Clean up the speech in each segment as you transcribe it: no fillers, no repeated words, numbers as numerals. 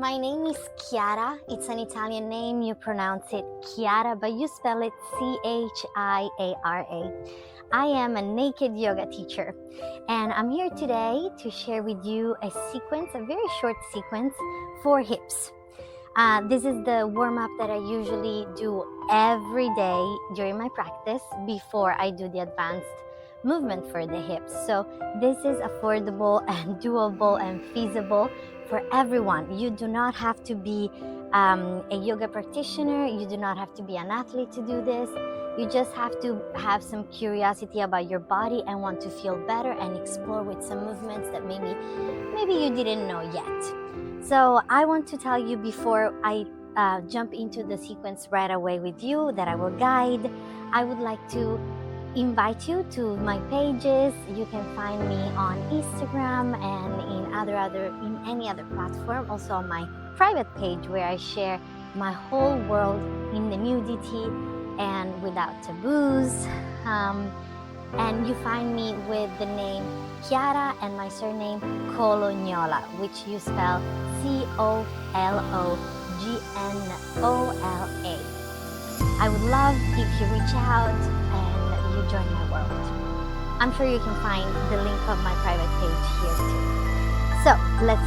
My name is Chiara. It's an Italian name. You pronounce it Chiara, but you spell it Chiara. I am a naked yoga teacher, and I'm here today to share with you a sequence, a very short sequence for hips. This is the warm-up that I usually do every day during my practice before I do the advanced movement for the hips. So this is affordable and doable and feasible for everyone. You do not have to be a yoga practitioner. You do not have to be an athlete to do this. You just have to have some curiosity about your body and want to feel better and explore with some movements that maybe you didn't know yet. So I want to tell you before I jump into the sequence right away with you that I will guide. I would like to invite you to my pages. You can find me on Instagram and in any other platform. Also on my private page where I share my whole world in the nudity and without taboos. And you find me with the name Chiara and my surname Colognola, which you spell Colognola. I would love if you reach out and you join my world. I'm sure you can find the link of my private page here too. So let's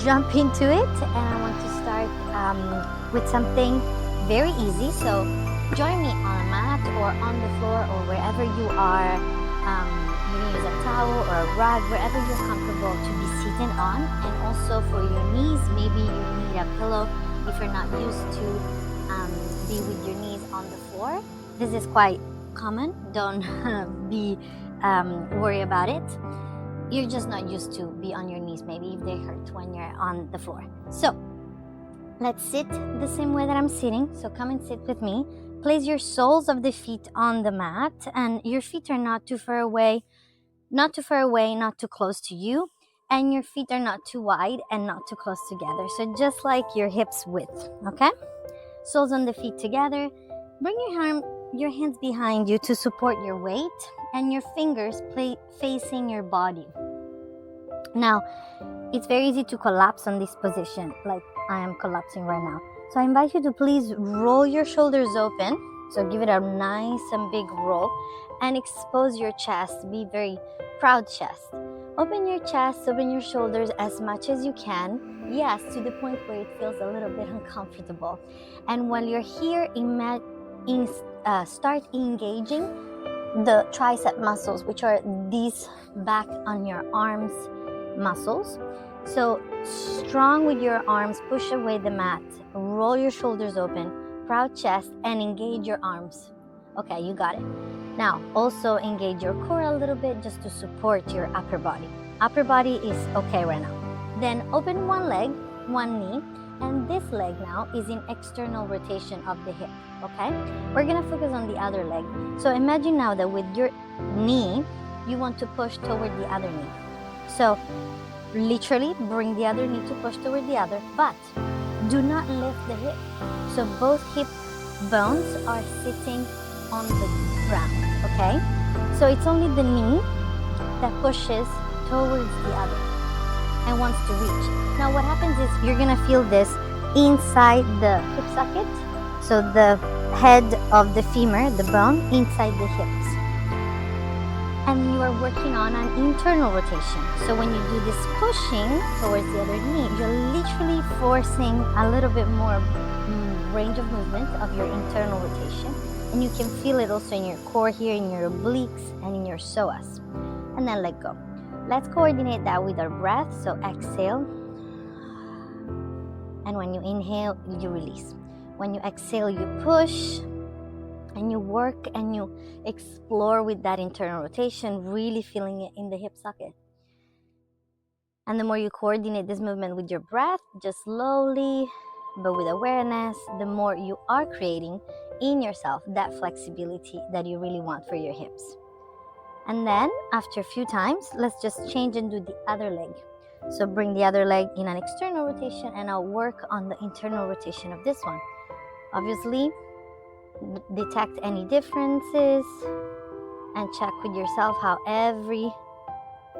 jump into it, and I want to start with something very easy. So join me on a mat or on the floor or wherever you are. You can use a towel or a rug, wherever you're comfortable to be seated on. And also for your knees, maybe you need a pillow if you're not used to be with your knees on the floor. This is quite common. Don't be worried about it. You're just not used to be on your knees, maybe if they hurt when you're on the floor. So let's sit the same way that I'm sitting. So come and sit with me. Place your soles of the feet on the mat, and your feet are not too far away, not too close to you, and your feet are not too wide and not too close together. So just like your hips width, okay? Soles on the feet together. Bring your hands behind you to support your weight, and your fingers facing your body. Now, it's very easy to collapse on this position, like I am collapsing right now. So I invite you to please roll your shoulders open. So give it a nice and big roll and expose your chest. Be very proud chest. Open your chest, open your shoulders as much as you can. Yes, to the point where it feels a little bit uncomfortable. And while you're here, start engaging the tricep muscles, which are these back on your arms muscles. So strong with your arms, push away the mat, roll your shoulders open, proud chest, and engage your arms. Okay, you got it. Now also engage your core a little bit just to support your upper body. Upper body is okay right now. Then open one leg, one knee, and this leg now is in external rotation of the hip, okay? We're gonna focus on the other leg. So imagine now that with your knee, you want to push toward the other knee. So literally bring the other knee to push toward the other, but do not lift the hip. So both hip bones are sitting on the ground, okay? So it's only the knee that pushes towards the other and wants to reach. Now what happens is you're gonna feel this inside the hip socket, so the head of the femur, the bone, inside the hips. And you are working on an internal rotation. So when you do this pushing towards the other knee, you're literally forcing a little bit more range of movement of your internal rotation. And you can feel it also in your core here, in your obliques, and in your psoas. And then let go. Let's coordinate that with our breath. So exhale. And when you inhale, you release. When you exhale, you push. And you work and you explore with that internal rotation, really feeling it in the hip socket. And the more you coordinate this movement with your breath, just slowly, but with awareness, the more you are creating in yourself that flexibility that you really want for your hips. And then after a few times, let's just change and do the other leg. So bring the other leg in an external rotation, and I'll work on the internal rotation of this one. Obviously, detect any differences and check with yourself how every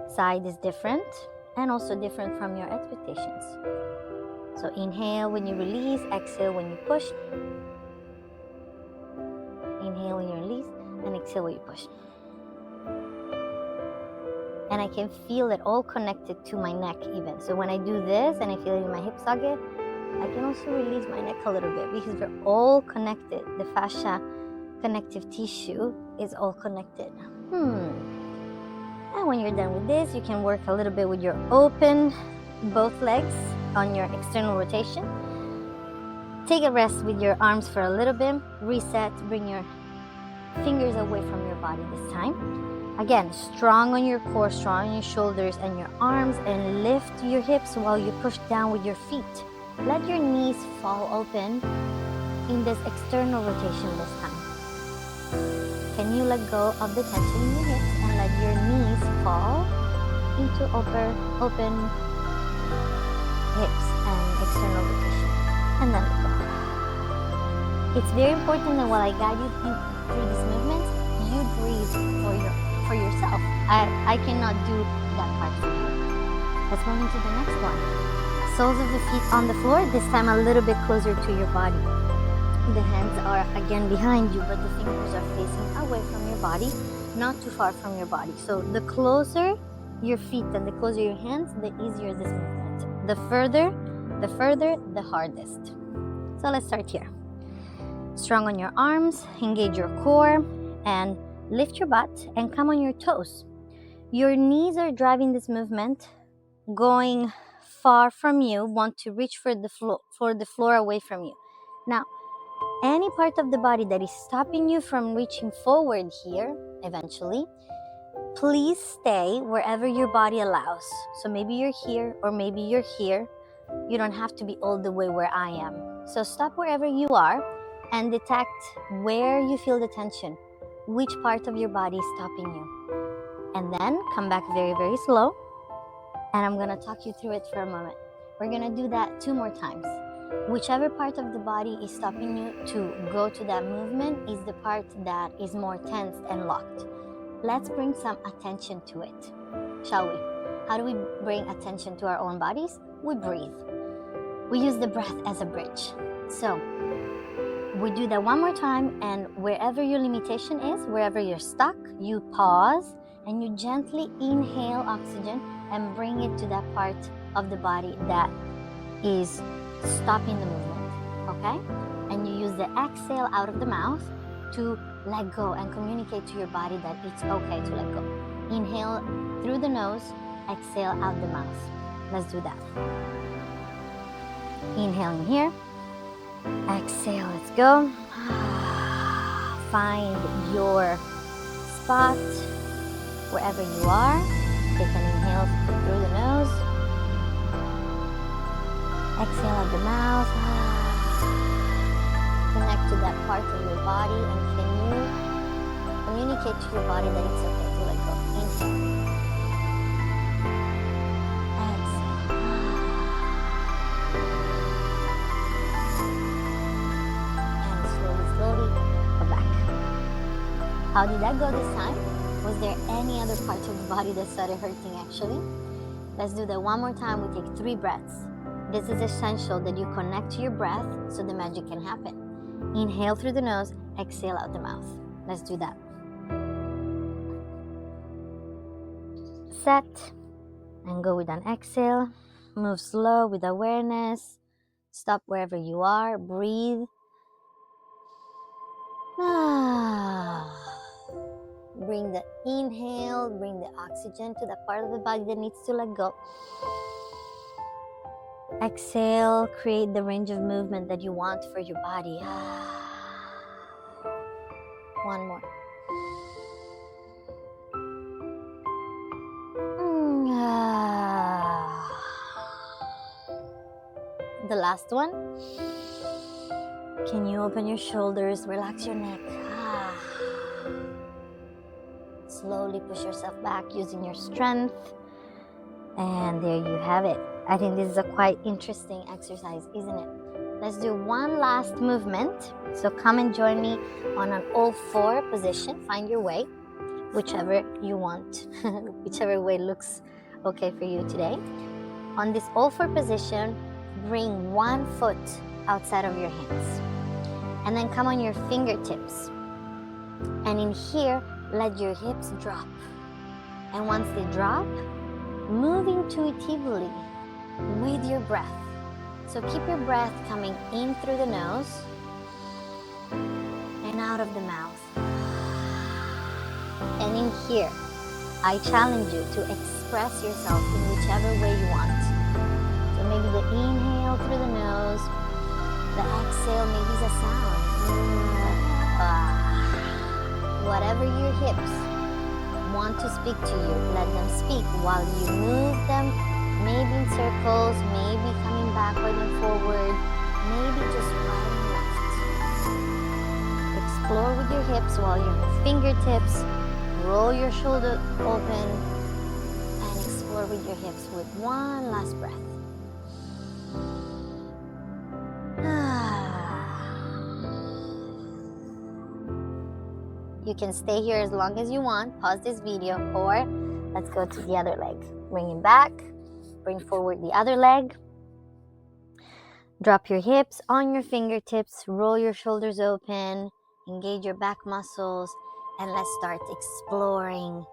side is different and also different from your expectations. So inhale when you release, exhale when you push. Inhale when you release, and exhale when you push. And I can feel it all connected to my neck even. So when I do this and I feel it in my hip socket, I can also release my neck a little bit because we're all connected. The fascia connective tissue is all connected. And when you're done with this, you can work a little bit with your open both legs on your external rotation. Take a rest with your arms for a little bit. Reset, bring your fingers away from your body this time. Again, strong on your core, strong on your shoulders and your arms, and lift your hips while you push down with your feet. Let your knees fall open in this external rotation this time. Can you let go of the tension in your hips and let your knees fall into open hips and external rotation? And then let go. It's very important that while I guide you through these movements, you breathe for yourself. I cannot do that part for you. Let's move into the next one. Soles of the feet on the floor, this time a little bit closer to your body. The hands are again behind you, but the fingers are facing away from your body, not too far from your body. So the closer your feet and the closer your hands, the easier this movement. The further, the hardest. So let's start here. Strong on your arms, engage your core, and lift your butt and come on your toes. Your knees are driving this movement, going far from you, want to reach for the floor away from you. Now, any part of the body that is stopping you from reaching forward here, eventually, please stay wherever your body allows. So maybe you're here or maybe you're here. You don't have to be all the way where I am. So stop wherever you are and detect where you feel the tension, which part of your body is stopping you. And then come back very, very slow. And I'm gonna talk you through it for a moment. We're gonna do that 2 more times. Whichever part of the body is stopping you to go to that movement is the part that is more tensed and locked. Let's bring some attention to it, shall we? How do we bring attention to our own bodies? We breathe. We use the breath as a bridge. So we do that 1 more time, and wherever your limitation is, wherever you're stuck, you pause and you gently inhale oxygen and bring it to that part of the body that is stopping the movement, okay? And you use the exhale out of the mouth to let go and communicate to your body that it's okay to let go. Inhale through the nose, exhale out the mouth. Let's do that. Inhale in here, exhale, let's go. Find your spot wherever you are. Take an inhale through the nose. Exhale out the mouth. Connect to that part of your body, and can you communicate to your body that it's okay to let go? Inhale. Exhale. And slowly go back. How did that go this time? Was there any other part of the body that started hurting actually? Let's do that 1 more time. We take 3 breaths. This is essential that you connect to your breath so the magic can happen. Inhale through the nose, exhale out the mouth. Let's do that. Set and go with an exhale. Move slow with awareness. Stop wherever you are. Breathe. Bring the inhale, bring the oxygen to the part of the body that needs to let go. Exhale, create the range of movement that you want for your body. 1 more. The last one. Can you open your shoulders, relax your neck? Slowly push yourself back using your strength. And there you have it. I think this is a quite interesting exercise, isn't it? Let's do 1 last movement. So come and join me on an all 4 position. Find your way, whichever you want, whichever way looks okay for you today. On this all 4 position, bring one foot outside of your hands. And then come on your fingertips. And in here, let your hips drop. And once they drop, move intuitively with your breath. So keep your breath coming in through the nose and out of the mouth. And in here, I challenge you to express yourself in whichever way you want. So maybe the inhale through the nose, the exhale maybe is a sound. Whatever your hips want to speak to you, let them speak while you move them, maybe in circles, maybe coming backward and forward, maybe just right and left. Explore with your hips while you're on your fingertips. Roll your shoulder open and explore with your hips with one last breath. You can stay here as long as you want. Pause this video, or let's go to the other leg. Bring it back. Bring forward the other leg. Drop your hips on your fingertips. Roll your shoulders open. Engage your back muscles. And let's start exploring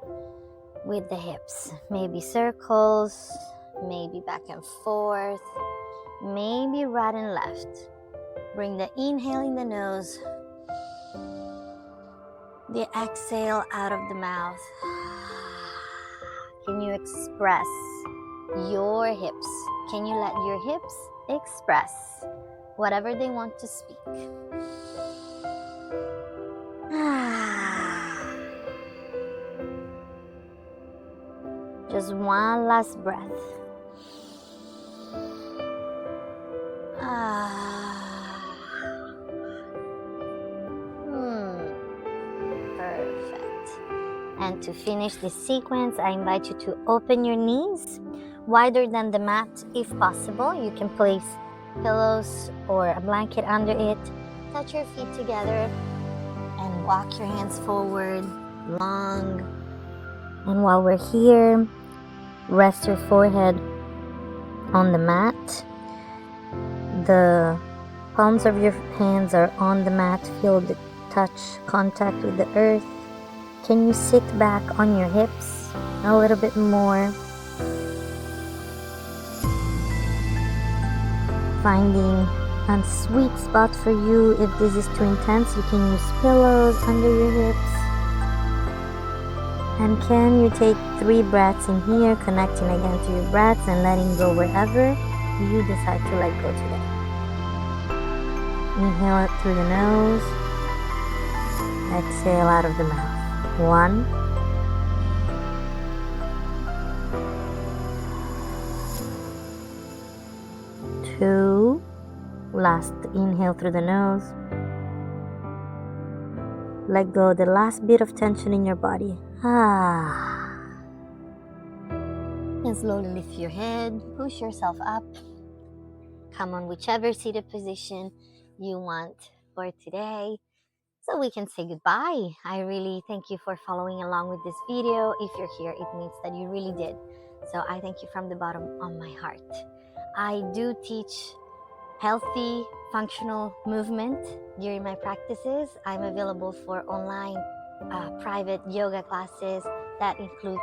with the hips. Maybe circles, maybe back and forth, maybe right and left. Bring the inhale in the nose, the exhale out of the mouth. Can you express your hips? Can you let your hips express whatever they want to speak? Just one last breath. Perfect. And to finish this sequence, I invite you to open your knees wider than the mat if possible. You can place pillows or a blanket under it. Touch your feet together and walk your hands forward, long. And while we're here, rest your forehead on the mat. The palms of your hands are on the mat. Feel the touch, contact with the earth. Can you sit back on your hips a little bit more? Finding a sweet spot for you. If this is too intense, you can use pillows under your hips. And can you take 3 breaths in here, connecting again to your breaths and letting go wherever you decide to let go today. Inhale it through the nose. Exhale out of the mouth. 1. 2. Last inhale through the nose. Let go the last bit of tension in your body. And slowly lift your head, push yourself up. Come on whichever seated position you want for today, so we can say goodbye. I really thank you for following along with this video. If you're here, it means that you really did. So I thank you from the bottom of my heart. I do teach healthy, functional movement during my practices. I'm available for online private yoga classes that includes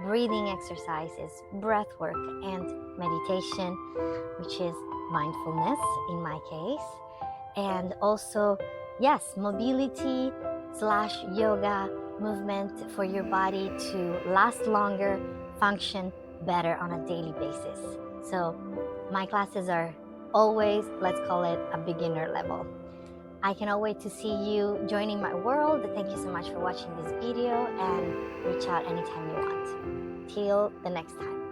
breathing exercises, breath work, and meditation, which is mindfulness in my case. And also, yes, mobility / yoga movement for your body to last longer, function better on a daily basis. So my classes are always, let's call it a beginner level. I cannot wait to see you joining my world. Thank you so much for watching this video, and reach out anytime you want. Till the next time.